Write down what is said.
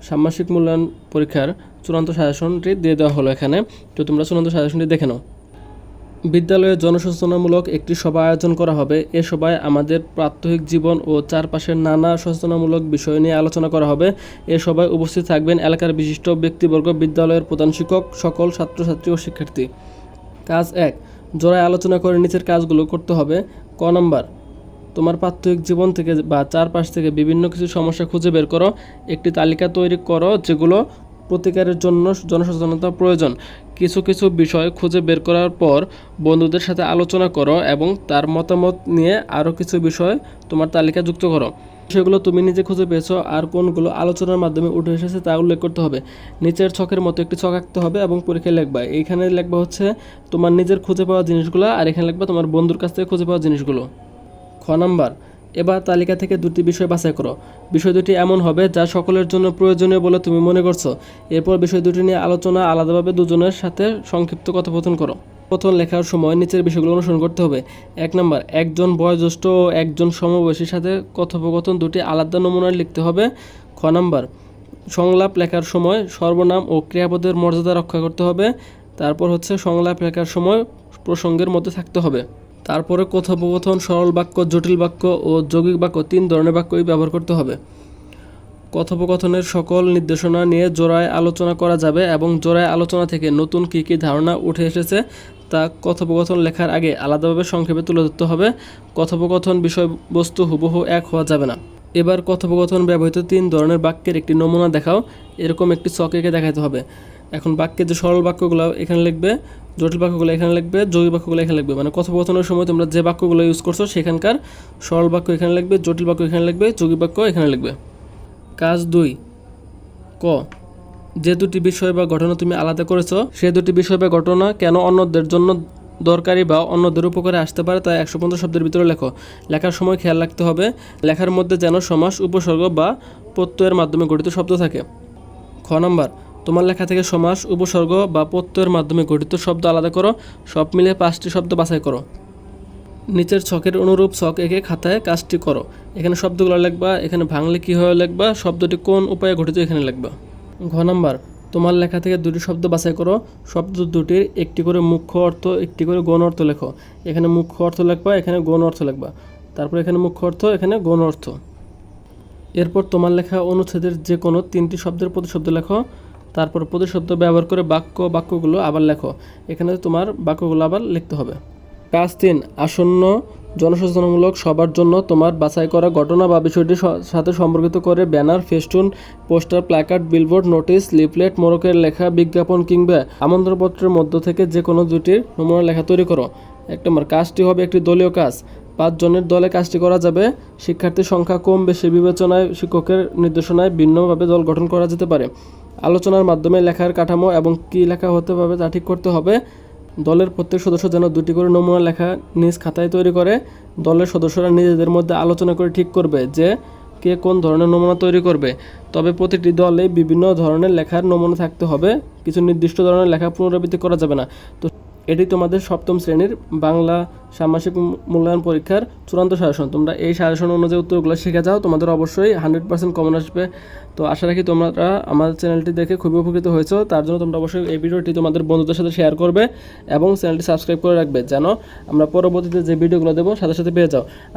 ষান্মাসিক মূল্যায়ন পরীক্ষার চূড়ান্ত সাজেশনটি দিয়ে দেওয়া হলো এখানে। তো তোমরা চূড়ান্ত সাজেশনটি দেখে নাও। বিদ্যালয়ে জনসচেতনামূলক একটি সভা আয়োজন করা হবে। এ সভায় আমাদের প্রাত্যহিক জীবন ও চারপাশের নানা সচেতনামূলক বিষয় নিয়ে আলোচনা করা হবে। এ সভায় উপস্থিত থাকবেন এলাকার বিশিষ্ট ব্যক্তিবর্গ, বিদ্যালয়ের প্রধান শিক্ষক, সকল ছাত্রছাত্রী ও শিক্ষার্থী। কাজ 1, জোড়ায় আলোচনা করে নিচের কাজগুলো করতে হবে। ক নাম্বার, তোমার প্রাত্যহিক জীবন থেকে বা চারপাশ থেকে বিভিন্ন কিছু সমস্যা খুঁজে বের করো। একটি তালিকা তৈরি করো যেগুলো প্রতিকারের জন্য জনসচেতনতা প্রয়োজন। কিছু কিছু বিষয় খুঁজে বের করার পর বন্ধুদের সাথে আলোচনা করো এবং তার মতামত নিয়ে আরও কিছু বিষয় তোমার তালিকা যুক্ত করো। সেগুলো তুমি নিজে খুঁজে পেয়েছো আর কোনগুলো আলোচনার মাধ্যমে উঠে এসেছে তা উল্লেখ করতে হবে। নিচের ছকের মতো একটি ছক আঁকতে হবে এবং পরীক্ষায় লিখবা। এইখানে লিখবা হচ্ছে তোমার নিজের খুঁজে পাওয়া জিনিসগুলো, আর এখানে লিখবা তোমার বন্ধুর কাছ থেকে খুঁজে পাওয়া জিনিসগুলো। খ নাম্বার, এবার তালিকা থেকে দুটি বিষয় বাছাই করো। বিষয় দুটি এমন হবে যা সকলের জন্য প্রয়োজনীয় বলে তুমি মনে করছো। এরপর বিষয় দুটি নিয়ে আলোচনা আলাদাভাবে দুজনের সাথে সংক্ষিপ্ত কথোপকথন করো। কথোপকথন লেখার সময় নিচের বিষয়গুলো অনুসরণ করতে হবে। 1 নাম্বার, একজন বয়োজ্যেষ্ঠ ও একজন সমবয়সীর সাথে কথোপকথন দুটি আলাদা নমুনায় লিখতে হবে। খ নাম্বার, সংলাপ লেখার সময় সর্বনাম ও ক্রিয়াপদের মর্যাদা রক্ষা করতে হবে। তারপর হচ্ছে সংলাপ লেখার সময় প্রসঙ্গের মধ্যে থাকতে হবে। তারপরে কথোপকথন সরল বাক্য, জটিল বাক্য ও যৌগিক বাক্য 3 ধরনের বাক্যই ব্যবহার করতে হবে। কথোপকথনের সকল নির্দেশনা নিয়ে জোড়ায় আলোচনা করা যাবে এবং জোড়ায় আলোচনা থেকে নতুন কী কী ধারণা উঠে এসেছে তা কথোপকথন লেখার আগে আলাদাভাবে সংক্ষেপে তুলে ধরতে হবে। কথোপকথন বিষয়বস্তু হুবহু এক হওয়া যাবে না। এবার কথোপকথন ব্যবহৃত 3 ধরনের বাক্যের একটি নমুনা দেখাও। এরকম একটি ছক এঁকে দেখাতে হবে। এখন বাক্যের যে সরল বাক্যগুলো এখানে লিখবে, জটিল বাক্যগুলো এখানে লিখবে, যৌগিক বাক্যগুলো এখানে লিখবে। মানে কথোপকথনের সময় তোমরা যে বাক্যগুলো ইউজ করছো সেখানকার সরল বাক্য এখানে লিখবে, জটিল বাক্য এখানে লিখবে, যৌগিক বাক্য এখানে লিখবে। কাজ 2, ক, যে দুটি বিষয় বা ঘটনা তুমি আলাদা করেছো সে দুটি বিষয় বা ঘটনা কেন অন্যদের জন্য দরকারি বা অন্যদের উপকারে আসতে পারে তা 150 শব্দের ভিতরে লেখো। লেখার সময় খেয়াল রাখতে হবে লেখার মধ্যে যেন সমাস, উপসর্গ বা প্রত্যয়ের মাধ্যমে গঠিত শব্দ থাকে। খ নাম্বার, তোমার লেখা থেকে সমাস, উপসর্গ বা প্রত্যয়ের মাধ্যমে গঠিত শব্দ আলাদা করো। সব মিলে 5টি শব্দ বাছাই করো। নিচের ছকের অনুরূপ ছক এঁকে খাতায় কাজটি করো। এখানে শব্দগুলো লিখবা, এখানে ভাঙলে কীভাবে লিখবা, শব্দটি কোন উপায়ে গঠিত এখানে লিখবা। ঘ নাম্বার, তোমার লেখা থেকে দুটি শব্দ বাছাই করো। শব্দ দুটির একটি করে মুখ্য অর্থ, একটি করে গৌণ অর্থ লেখো। এখানে মুখ্য অর্থ লিখবা, এখানে গৌণ অর্থ লিখবা। তারপর এখানে মুখ্য অর্থ, এখানে গৌণ অর্থ। এরপর তোমার লেখা অনুচ্ছেদের যে কোনো 3টি শব্দের প্রতিশব্দ লেখো। তারপর প্রতিশব্দ ব্যবহার করে বাক্যগুলো আবার লেখো। এখানে তোমার বাক্যগুলো আবার লিখতে হবে। কাজ 3, আসন্ন জনসচেতনামূলক সবার জন্য তোমার বাছাই করা ঘটনা বা বিষয়টির সাথে সম্পর্কিত করে banner, festoon, poster, placard, billboard, notice, leaflet, মোড়কের লেখা, বিজ্ঞাপন কিংবা আমন্ত্রণপত্রের মধ্য থেকে যে কোনো দুটির নমুনা লেখা তৈরি করো। 1 নম্বর, কাজটি হবে একটি দলীয় কাজ। 5 জনের দলে কাজটি করা যাবে। শিক্ষার্থীর সংখ্যা কম বেশি বিবেচনায় শিক্ষকের নির্দেশনায় ভিন্নভাবে দল গঠন করা যেতে পারে। আলোচনার মাধ্যমে লেখার কাঠামো এবং কী লেখা হতে হবে তা ঠিক করতে হবে। দলের প্রত্যেক সদস্য যেন 2টি করে নমুনা লেখা নিজ খাতায় তৈরি করে। দলের সদস্যরা নিজেদের মধ্যে আলোচনা করে ঠিক করবে যে কে কোন ধরনের নমুনা তৈরি করবে। তবে প্রতিটি দলে বিভিন্ন ধরনের লেখার নমুনা থাকতে হবে, কিছু নির্দিষ্ট ধরনের লেখা পুনরাবৃত্তি করা যাবে না। তো এটি তোমাদের 7ম শ্রেণীর বাংলা ষান্মাসিক মূল্যায়ন পরীক্ষার চূড়ান্ত সাজেশন। তোমরা এই সাজেশন অনুযায়ী উত্তরগুলো শিখে যাও, তোমাদের অবশ্যই 100% কমন আসবে। তো আশা রাখি তোমরা আমাদের চ্যানেলটি দেখে খুবই উপকৃত হয়েছো। তার জন্য তোমরা অবশ্যই এই ভিডিওটি তোমাদের বন্ধুদের সাথে শেয়ার করবে এবং চ্যানেলটি সাবস্ক্রাইব করে রাখবে যেন আমরা পরবর্তীতে যে ভিডিওগুলো দেবো সাথে সাথে পেয়ে যাও।